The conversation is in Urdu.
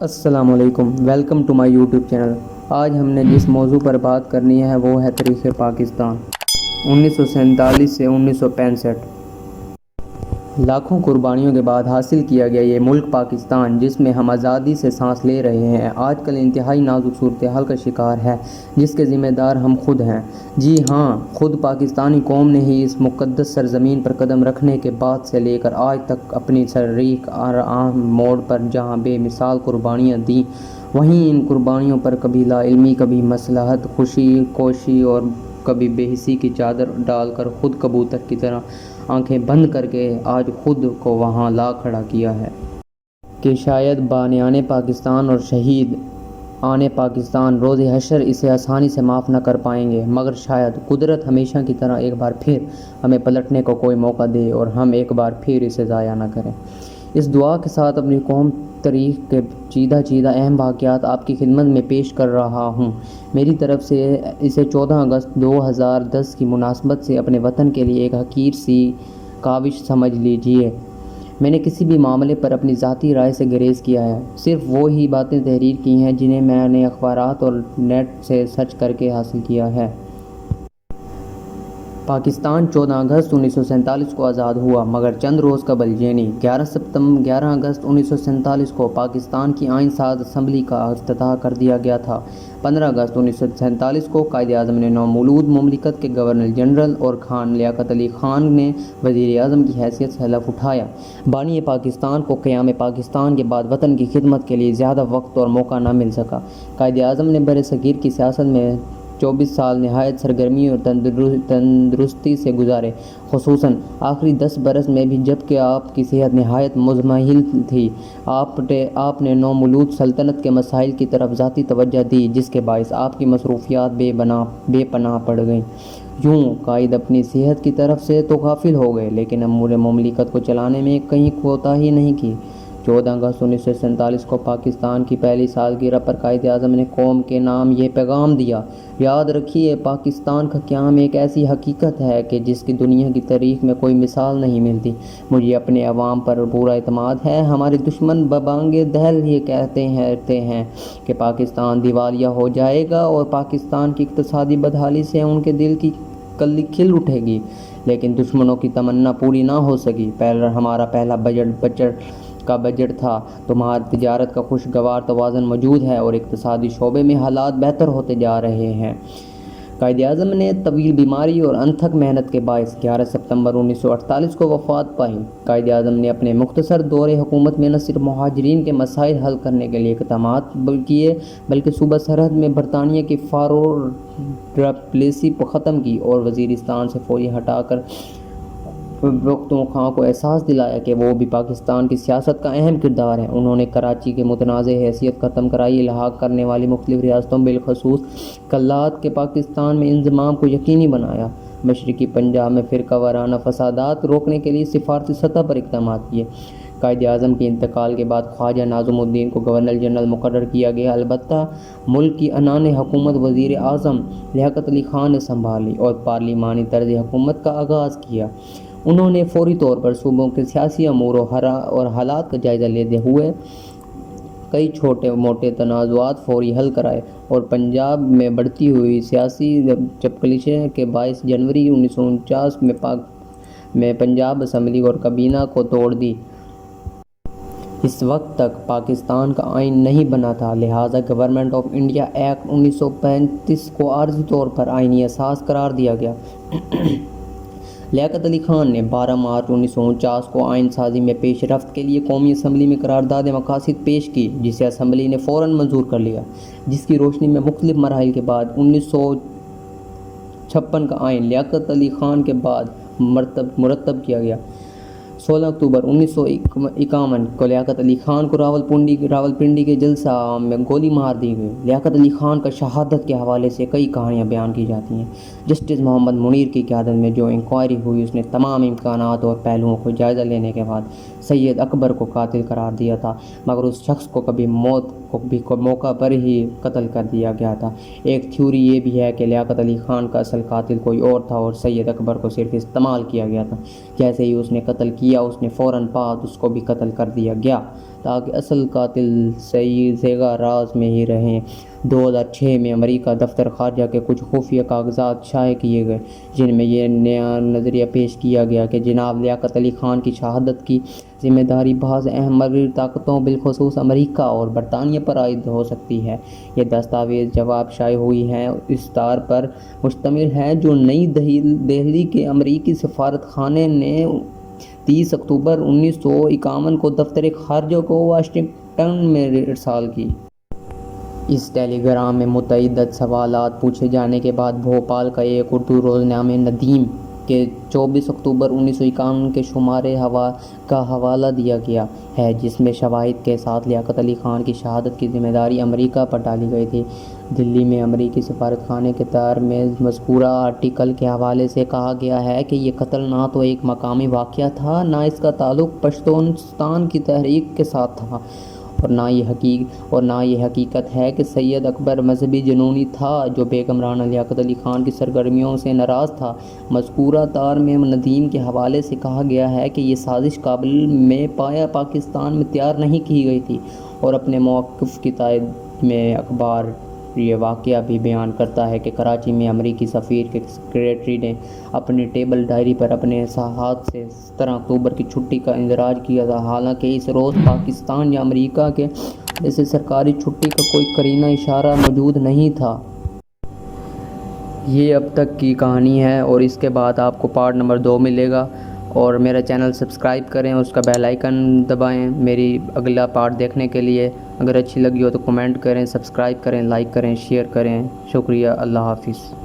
السلام علیکم، welcome to my YouTube channel. آج ہم نے جس موضوع پر بات کرنی ہے وہ ہے تاریخ پاکستان 1947 سے 1965۔ لاکھوں قربانیوں کے بعد حاصل کیا گیا یہ ملک پاکستان، جس میں ہم آزادی سے سانس لے رہے ہیں، آج کل انتہائی نازک صورتحال کا شکار ہے، جس کے ذمہ دار ہم خود ہیں۔ جی ہاں، خود پاکستانی قوم نے ہی اس مقدس سرزمین پر قدم رکھنے کے بعد سے لے کر آج تک اپنی تاریخ ہر اہم موڑ پر جہاں بے مثال قربانیاں دیں، وہیں ان قربانیوں پر کبھی لا علمی، کبھی مصلحت خوشی کوشی اور کبھی بے حسی کی چادر ڈال کر خود کبوتر کی طرح آنکھیں بند کر کے آج خود کو وہاں لا کھڑا کیا ہے کہ شاید بانیان پاکستان اور شہید آن پاکستان روز حشر اسے آسانی سے معاف نہ کر پائیں گے، مگر شاید قدرت ہمیشہ کی طرح ایک بار پھر ہمیں پلٹنے کو کوئی موقع دے اور ہم ایک بار پھر اسے ضائع نہ کریں۔ اس دعا کے ساتھ اپنی قوم تاریخ کے چیدہ اہم واقعات آپ کی خدمت میں پیش کر رہا ہوں۔ میری طرف سے اسے 14 اگست 2010 کی مناسبت سے اپنے وطن کے لیے ایک حقیر سی کاوش سمجھ لیجیے۔ میں نے کسی بھی معاملے پر اپنی ذاتی رائے سے گریز کیا ہے، صرف وہ ہی باتیں تحریر کی ہیں جنہیں میں نے اخبارات اور نیٹ سے سرچ کر کے حاصل کیا ہے۔ پاکستان 14 اگست 1947 کو آزاد ہوا، مگر چند روز قبل یعنی 11 اگست 1947 کو پاکستان کی آئین ساز اسمبلی کا افتتاح کر دیا گیا تھا۔ 15 اگست 1947 کو قائد اعظم نے نومولود مملکت کے گورنر جنرل اور خان لیاقت علی خان نے وزیر اعظم کی حیثیت سے حلف اٹھایا۔ بانی پاکستان کو قیام پاکستان کے بعد وطن کی خدمت کے لیے زیادہ وقت اور موقع نہ مل سکا۔ قائد اعظم نے برصغیر کی سیاست میں 24 سال نہایت سرگرمی اور تندرستی سے گزارے، خصوصاً آخری 10 برس میں بھی، جبکہ آپ کی صحت نہایت مضمحل تھی۔ آپ نے نومولود سلطنت کے مسائل کی طرف ذاتی توجہ دی، جس کے باعث آپ کی مصروفیات بے پناہ بڑھ گئیں۔ یوں قائد اپنی صحت کی طرف سے تو غافل ہو گئے، لیکن امور مملکت کو چلانے میں کہیں کوتاہی نہیں کی۔ 14 اگست 1947 کو پاکستان کی پہلی سالگرہ پر قائد اعظم نے قوم کے نام یہ پیغام دیا: یاد رکھیے، پاکستان کا قیام ایک ایسی حقیقت ہے کہ جس کی دنیا کی تاریخ میں کوئی مثال نہیں ملتی۔ مجھے اپنے عوام پر پورا اعتماد ہے۔ ہمارے دشمن ببانگ دہل یہ کہتے ہیں کہ پاکستان دیوالیہ ہو جائے گا اور پاکستان کی اقتصادی بدحالی سے ان کے دل کی کلی کھل اٹھے گی، لیکن دشمنوں کی تمنا پوری نہ ہو سکی۔ ہمارا پہلا بجٹ تھا۔ تمہاری تجارت کا خوشگوار توازن موجود ہے اور اقتصادی شعبے میں حالات بہتر ہوتے جا رہے ہیں۔ قائد اعظم نے طویل بیماری اور انتھک محنت کے باعث 11 ستمبر 1948 کو وفات پائی۔ قائد اعظم نے اپنے مختصر دور حکومت میں نہ صرف مہاجرین کے مسائل حل کرنے کے لیے اقدامات کیے، بلکہ صوبہ سرحد میں برطانیہ کی فورٹریسی ختم کی اور وزیرستان سے فوجیں ہٹا کر پختونخوا کو احساس دلایا کہ وہ بھی پاکستان کی سیاست کا اہم کردار ہے۔ انہوں نے کراچی کی متنازع حیثیت ختم کرائی، الحاق کرنے والی مختلف ریاستوں بالخصوص کلات کے پاکستان میں انضمام کو یقینی بنایا، مشرقی پنجاب میں فرقہ وارانہ فسادات روکنے کے لیے سفارتی سطح پر اقدامات کیے۔ قائد اعظم کے انتقال کے بعد خواجہ ناظم الدین کو گورنر جنرل مقرر کیا گیا، البتہ ملک کی عنان حکومت وزیر اعظم لیاقت علی خان نے سنبھالی اور پارلیمانی طرز حکومت کا آغاز کیا۔ انہوں نے فوری طور پر صوبوں کے سیاسی امور اور حالات کا جائزہ لیتے ہوئے کئی چھوٹے موٹے تنازعات فوری حل کرائے اور پنجاب میں بڑھتی ہوئی سیاسی چپکلشیں کے باعث جنوری 1949 میں پنجاب اسمبلی اور کابینہ کو توڑ دی۔ اس وقت تک پاکستان کا آئین نہیں بنا تھا، لہٰذا گورنمنٹ آف انڈیا ایکٹ 1935 کو عارضی طور پر آئینی اساس قرار دیا گیا۔ لیاقت علی خان نے 12 مارچ 1949 کو آئین سازی میں پیش رفت کے لیے قومی اسمبلی میں قرارداد مقاصد پیش کی، جسے اسمبلی نے فوراً منظور کر لیا، جس کی روشنی میں مختلف مراحل کے بعد 1956 کا آئین لیاقت علی خان کے بعد مرتب کیا گیا۔ 16 اکتوبر 1951 کو لیاقت علی خان کو راولپنڈی کے جلسہ عام میں گولی مار دی گئی۔ لیاقت علی خان کا شہادت کے حوالے سے کئی کہانیاں بیان کی جاتی ہیں۔ جسٹس محمد منیر کی قیادت میں جو انکوائری ہوئی، اس نے تمام امکانات اور پہلوؤں کو جائزہ لینے کے بعد سید اکبر کو قاتل قرار دیا تھا، مگر اس شخص کو کبھی موت کو موقع پر ہی قتل کر دیا گیا تھا۔ ایک تھیوری یہ بھی ہے کہ لیاقت علی خان کا اصل قاتل کوئی اور تھا اور سید اکبر کو صرف استعمال کیا گیا تھا۔ جیسے ہی اس نے قتل کیا، اس نے فوراً بعد اس کو بھی قتل کر دیا گیا۔ تاکہ اصل قاتل سیگا راز میں ہی رہیں۔ 2006 میں امریکہ دفتر خارجہ کے کچھ خفیہ کاغذات شائع کیے گئے، جن میں یہ نیا نظریہ پیش کیا گیا کہ جناب لیاقت علی خان کی شہادت کی ذمہ داری بعض اہم مغربی طاقتوں بالخصوص امریکہ اور برطانیہ پر عائد ہو سکتی ہے۔ یہ دستاویز جواب شائع ہوئی ہے اس تار پر مشتمل ہے جو نئی دہلی کے امریکی سفارت خانے نے 30 اکتوبر 1951 کو دفتر خارجہ کو واشنگٹن میں ارسال کی۔ اس ٹیلی گرام میں متعدد سوالات پوچھے جانے کے بعد بھوپال کا ایک اردو روزنامہ ندیم کے 24 اکتوبر 1951 کے شمارے کا حوالہ دیا گیا ہے، جس میں شواہد کے ساتھ لیاقت علی خان کی شہادت کی ذمہ داری امریکہ پر ڈالی گئی تھی۔ دلی میں امریکی سفارت خانے کے تار میں مذکورہ آرٹیکل کے حوالے سے کہا گیا ہے کہ یہ قتل نہ تو ایک مقامی واقعہ تھا، نہ اس کا تعلق پشتونستان کی تحریک کے ساتھ تھا، اور نہ یہ حقیقت ہے کہ سید اکبر مذہبی جنونی تھا جو بیگم رانا لیاقت علی خان کی سرگرمیوں سے ناراض تھا۔ مذکورہ تار میں ندیم کے حوالے سے کہا گیا ہے کہ یہ سازش کابل میں پاکستان میں تیار نہیں کی گئی تھی، اور اپنے موقف کی تائید میں اخبار یہ واقعہ بھی بیان کرتا ہے کہ کراچی میں امریکی سفیر کے سیکریٹری نے اپنی ٹیبل ڈائری پر اپنے اصلاحات سے 17 اکتوبر کی چھٹی کا اندراج کیا تھا، حالانکہ اس روز پاکستان یا امریکہ کے جیسے سرکاری چھٹی کا کوئی قرینہ اشارہ موجود نہیں تھا۔ یہ اب تک کی کہانی ہے، اور اس کے بعد آپ کو پارٹ نمبر 2 ملے گا، اور میرا چینل سبسکرائب کریں، اس کا بیل آئیکن دبائیں میری اگلا پارٹ دیکھنے کے لیے۔ اگر اچھی لگی ہو تو کمنٹ کریں، سبسکرائب کریں، لائک کریں، شیئر کریں۔ شکریہ، اللہ حافظ۔